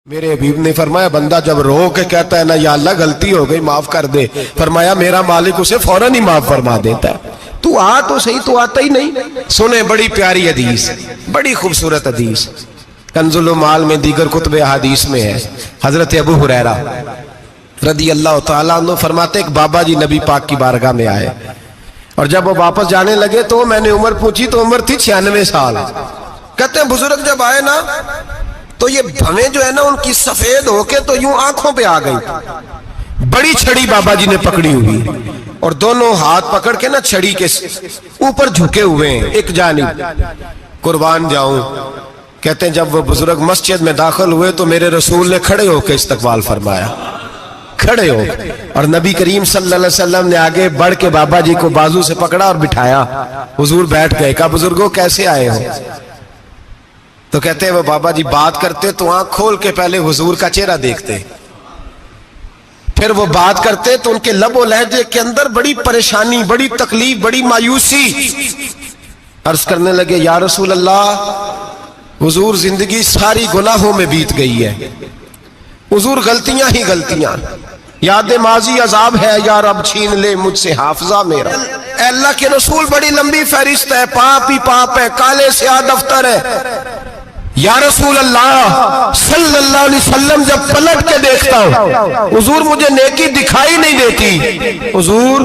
میرے حبیب نے فرمایا بندہ جب رو کے کہتا ہے نا یا اللہ غلطی ہو گئی معاف کر دے، فرمایا میرا مالک اسے فوراً ہی معاف فرما دیتا ہے۔ تو آ تو صحیح، تو آتا ہی نہیں۔ سنیں بڑی پیاری حدیث، بڑی خوبصورت حدیث، کنز المال میں دیگر کتب احادیث میں ہے۔ حضرت ابو ہریرہ رضی اللہ تعالیٰ عنہ فرماتے ایک بابا جی نبی پاک کی بارگاہ میں آئے، اور جب وہ واپس جانے لگے تو میں نے عمر پوچھی تو عمر تھی 96 سال۔ کہتے ہیں بزرگ جب آئے نا تو یہ بھویں جو ہے نا ان کی سفید ہو کے تو یوں آنکھوں پہ آ گئی۔ بڑی چھڑی بابا جی نے پکڑی ہوئی اور دونوں ہاتھ پکڑ کے نا چھڑی کے اوپر جھکے ہوئے ہیں ایک جانب، قربان جاؤں۔ کہتے ہیں جب وہ بزرگ مسجد میں داخل ہوئے تو میرے رسول نے کھڑے ہو کے استقبال فرمایا، کھڑے ہو، اور نبی کریم صلی اللہ علیہ وسلم نے آگے بڑھ کے بابا جی کو بازو سے پکڑا اور بٹھایا۔ حضور بیٹھ گئے، کہا بزرگوں کیسے آئے ہو؟ تو کہتے ہیں وہ بابا جی بات کرتے تو آنکھ کھول کے پہلے حضور کا چہرہ دیکھتے، پھر وہ بات کرتے تو ان کے لب و لہجے کے اندر بڑی پریشانی، بڑی تکلیف، بڑی مایوسی۔ عرض کرنے لگے یا رسول اللہ، حضور زندگی ساری گناہوں میں بیت گئی ہے، حضور غلطیاں ہی غلطیاں، یاد ماضی عذاب ہے، یا رب چھین لے مجھ سے حافظہ میرا۔ اے اللہ کے رسول بڑی لمبی فہرست ہے، پاپ ہی پاپ ہے، کالے سیاہ دفتر ہے۔ یا رسول اللہ صلی اللہ علیہ وسلم جب پلٹ کے دیکھتا ہوں حضور مجھے نیکی دکھائی نہیں دیتی۔ حضور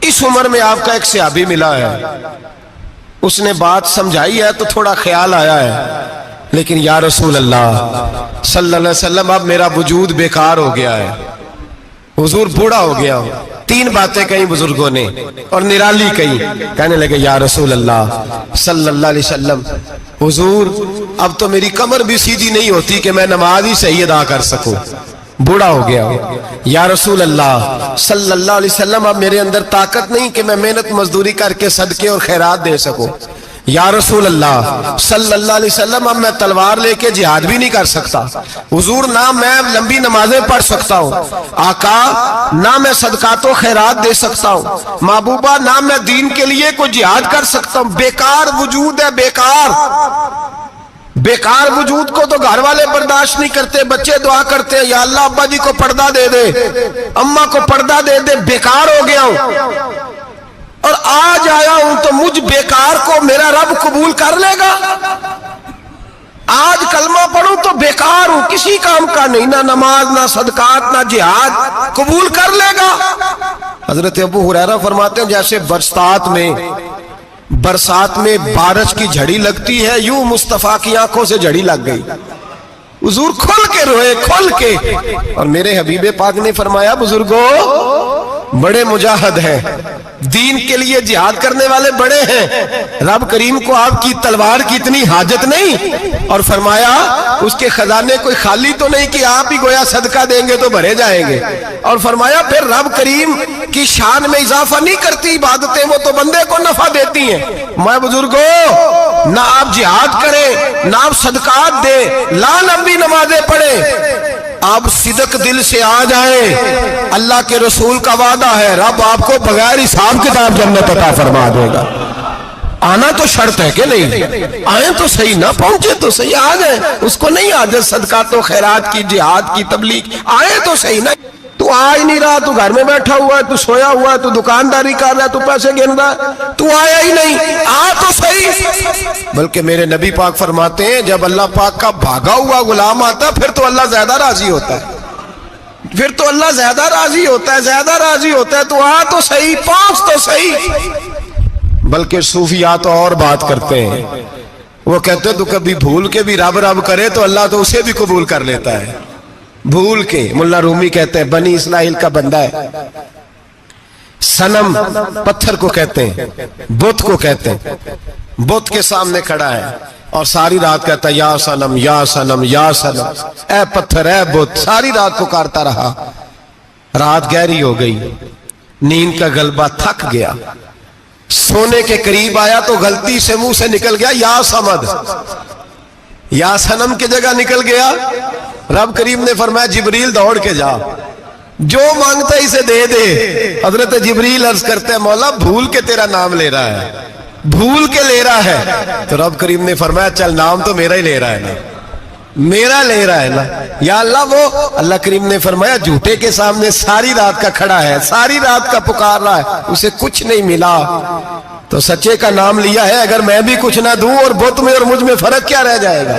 اس عمر میں آپ کا ایک صحابی ملا ہے، اس نے بات سمجھائی ہے تو تھوڑا خیال آیا ہے، لیکن یا رسول اللہ صلی اللہ علیہ وسلم اب میرا وجود بیکار ہو گیا ہے، حضور بوڑھا ہو گیا ہوں۔ تین باتیں کہیں بزرگوں نے اور نرالی کہیں، کہنے لگے یا رسول اللہ صلی اللہ علیہ وسلم، حضور اب تو میری کمر بھی سیدھی نہیں ہوتی کہ میں نماز ہی صحیح ادا کر سکوں، بوڑھا ہو گیا ہوں۔ یا رسول اللہ صلی اللہ علیہ وسلم اب میرے اندر طاقت نہیں کہ میں محنت مزدوری کر کے صدقے اور خیرات دے سکوں۔ یا رسول اللہ صلی اللہ علیہ وسلم اب میں تلوار لے کے جہاد بھی نہیں کر سکتا، حضور نہ میں لمبی نمازیں پڑھ سکتا ہوں، آقا نہ میں صدقات و خیرات دے سکتا ہوں، محبوبہ نہ میں دین کے لیے کوئی جہاد کر سکتا ہوں، بیکار وجود ہے، بیکار۔ بیکار وجود کو تو گھر والے برداشت نہیں کرتے، بچے دعا کرتے ہیں یا اللہ ابا جی کو پردہ دے دے، اماں کو پردہ دے دے، بیکار ہو گیا ہوں اور آج آیا ہوں تو مجھ بیکار کو میرا رب قبول کر لے گا؟ آج کلمہ پڑھوں تو بیکار ہوں، کسی کام کا نہیں، نہ نماز نہ صدقات نہ جہاد، قبول کر لے گا؟ حضرت ابو ہریرہ فرماتے ہیں جیسے برسات میں بارش کی جھڑی لگتی ہے، یوں مصطفیٰ کی آنکھوں سے جھڑی لگ گئی، حضور کھل کے روئے، کھل کے۔ اور میرے حبیب پاک نے فرمایا بزرگوں بڑے مجاہد ہیں، دین کے لیے جہاد کرنے والے بڑے ہیں، رب کریم کو آپ کی تلوار کی اتنی حاجت نہیں، اور فرمایا اس کے خزانے کوئی خالی تو نہیں کہ آپ ہی گویا صدقہ دیں گے تو بھرے جائیں گے، اور فرمایا پھر رب کریم کی شان میں اضافہ نہیں کرتی عبادتیں، وہ تو بندے کو نفع دیتی ہیں۔ میں بزرگوں نہ آپ جہاد کریں نہ آپ صدقات دیں، لا لمبی نمازیں پڑھیں، آپ صدق دل سے آ جائیں، اللہ کے رسول کا وعدہ ہے رب آپ کو بغیر حساب کتاب جنت عطا فرما دے گا۔ آنا تو شرط ہے کہ نہیں؟ آئیں تو صحیح، نہ پہنچے تو صحیح، آ جائیں، اس کو نہیں عادت صدقات و خیرات کی، جہاد کی، تبلیغ، آئیں تو صحیح۔ نہ تو آ ہی نہیں رہا، تو گھر میں بیٹھا ہوا ہے، تو سویا ہوا ہے، تو دکانداری کر رہا ہے، تو پیسے گن رہا ہے، تو آیا ہی نہیں، آ تو صحیح۔ بلکہ میرے نبی پاک فرماتے ہیں جب اللہ پاک کا بھاگا ہوا غلام آتا پھر تو اللہ زیادہ راضی ہوتا ہے، پھر تو اللہ زیادہ راضی ہوتا ہے، زیادہ راضی ہوتا ہے، تو آ تو صحیح، پہنچ تو صحیح۔ بلکہ صوفیات اور بات کرتے ہیں، وہ کہتے ہیں تو کبھی بھول کے بھی رب رب کرے تو اللہ تو اسے بھی قبول کر لیتا ہے، بھول کے۔ ملا رومی کہتے ہیں بنی اسرائیل کا بندہ ہے، صنم پتھر کو کہتے ہیں، بت کو کہتے ہیں، بت کے سامنے کھڑا ہے اور ساری رات کہتا ہے یا صنم یا صنم یا صنم، اے پتھر اے بت، ساری رات پکارتا رہا، رات گہری ہو گئی، نیند کا غلبہ، تھک گیا، سونے کے قریب آیا تو غلطی سے منہ سے نکل گیا یا صمد، یا صنم کی جگہ نکل گیا۔ رب کریم نے فرمایا جبریل دوڑ کے جا، جو مانگتا ہے اسے دے دے۔ حضرت جبریل عرض کرتے ہیں مولا بھول کے تیرا نام لے رہا ہے، بھول کے لے رہا ہے، تو رب کریم نے فرمایا چل نام تو میرا ہی لے رہا ہے نا، میرا لے رہا ہے نا یا اللہ. وہ اللہ کریم نے فرمایا جھوٹے کے سامنے ساری رات کا کھڑا ہے, ساری رات کا پکار رہا ہے, اسے کچھ نہیں ملا تو سچے کا نام لیا ہے. اگر میں بھی کچھ نہ دوں اور بت میں اور مجھ میں فرق کیا رہ جائے گا؟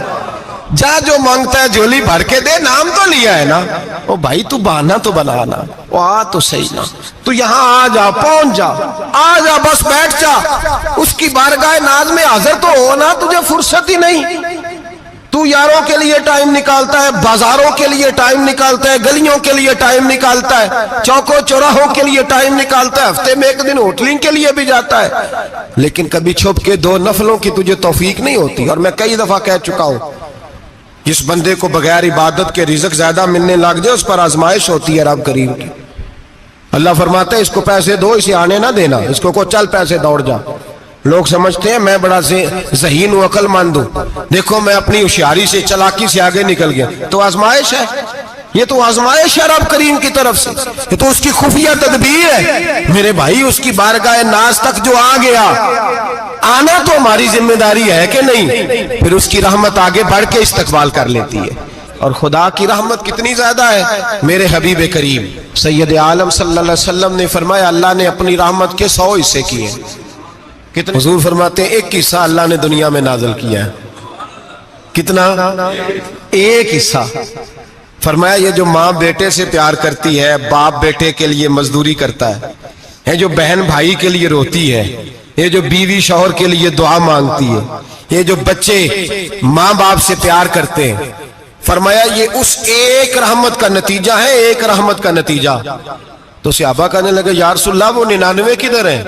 جا جو مانگتا ہے جھولی بھر کے دے, نام تو لیا ہے نا. او بھائی تو بہانا تو بنانا, وہ آ تو صحیح نا, تو یہاں آ جا, پہنچ جا, آ جا, بس بیٹھ جا, اس کی بارگاہ ناز میں حاضر تو ہو نا. تجھے فرصت ہی نہیں. تو یاروں کے لیے ٹائم نکالتا ہے, بازاروں کے لیے ٹائم نکالتا ہے, گلیوں کے لیے ٹائم نکالتا ہے, چوکوں چوراہوں کے لیے ٹائم نکالتا ہے, ہفتے میں ایک دن ہوٹلنگ کے لیے بھی جاتا ہے, لیکن کبھی چھپ کے 2 نفلوں کی تجھے توفیق نہیں ہوتی. اور میں کئی دفعہ کہہ چکا ہوں, جس بندے کو بغیر عبادت کے رزق زیادہ ملنے لگ جائے اس پر آزمائش ہوتی ہے رب کریم کی. اللہ فرماتا ہے اس کو پیسے دو, اسے آنے نہ دینا, اس کو چل پیسے دوڑ جا. لوگ سمجھتے ہیں میں بڑا ذہین ہوں, عقل مند ہوں, دیکھو میں اپنی ہوشیاری سے, چلاکی سے آگے نکل گیا. تو آزمائش ہے, یہ تو آزمائش ہے رب کریم کی طرف سے, یہ تو اس کی خفیہ تدبیر ہے. میرے بھائی اس کی بارگاہ ناز تک جو آ گیا, آنا تو ہماری ذمہ داری ہے کہ نہیں, پھر اس کی رحمت آگے بڑھ کے استقبال کر لیتی ہے. اور خدا کی رحمت کتنی زیادہ ہے. میرے حبیب کریم سید عالم صلی اللہ علیہ وسلم نے فرمایا اللہ نے اپنی رحمت کے 100 حصے کیے. کتنے؟ حضور فرماتے ہیں 1 حصہ اللہ نے دنیا میں نازل کیا ہے. کتنا؟ 1 حصہ. فرمایا یہ جو ماں بیٹے سے پیار کرتی ہے, باپ بیٹے کے لیے مزدوری کرتا ہے, جو بہن بھائی کے لیے روتی ہے, یہ جو بیوی شوہر کے لیے دعا مانگتی ہے, یہ جو بچے ماں باپ سے پیار کرتے ہیں, فرمایا یہ اس ایک رحمت کا نتیجہ ہے, ایک رحمت کا نتیجہ. تو صحابہ کہنے لگے یا رسول اللہ وہ 99 کدھر ہیں؟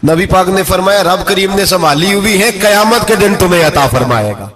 نبی پاک نے فرمایا رب کریم نے سنبھالی ہوئی ہے, قیامت کے دن تمہیں عطا فرمائے گا.